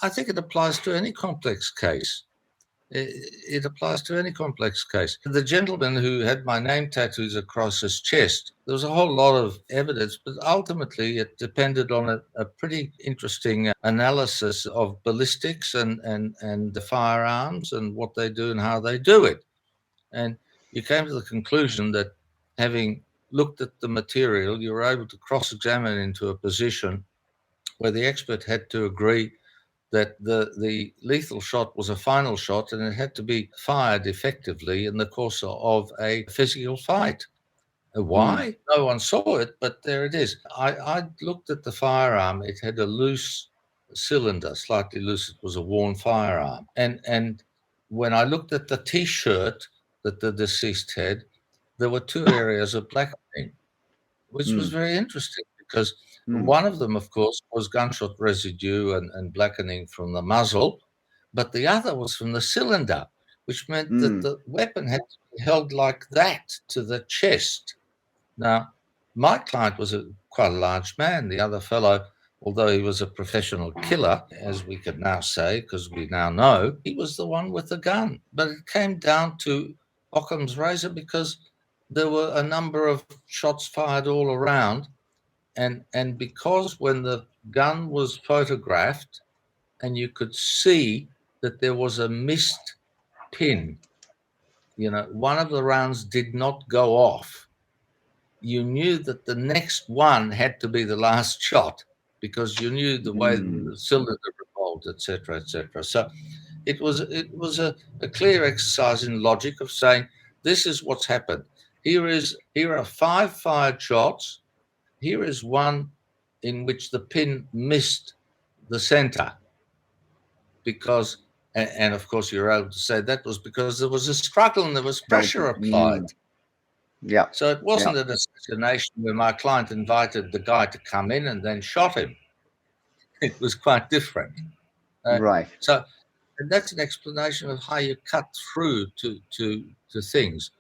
I think it applies to any complex case. It applies to any complex case. The gentleman who had my name tattoos across his chest, there was a whole lot of evidence, but ultimately it depended on a pretty interesting analysis of ballistics and the firearms and what they do and how they do it. And you came to the conclusion that having looked at the material, you were able to cross-examine into a position where the expert had to agree that the lethal shot was a final shot and it had to be fired effectively in the course of a physical fight. Why? No one saw it, but there it is. I looked at the firearm. It had a loose cylinder, slightly loose. It was a worn firearm. And when I looked at the T-shirt that the deceased had, there were two areas of blackening, which was very interesting because one of them, of course, was gunshot residue and blackening from the muzzle, but the other was from the cylinder, which meant that the weapon had to be held like that to the chest. Now, my client was quite a large man. The other fellow, although he was a professional killer, as we could now say, because we now know, he was the one with the gun. But it came down to Occam's razor because there were a number of shots fired all around. And because when the gun was photographed and you could see that there was a missed pin, one of the rounds did not go off, you knew that the next one had to be the last shot because you knew the way the cylinder revolved, etc., etc. So it was a clear exercise in logic of saying this is what's happened. Here are 5 fired shots. Here is one in which the pin missed the center because, and of course you're able to say that was because there was a struggle and there was pressure applied. Yeah. So it wasn't an assassination where my client invited the guy to come in and then shot him. It was quite different. Right. So and that's an explanation of how you cut through to things.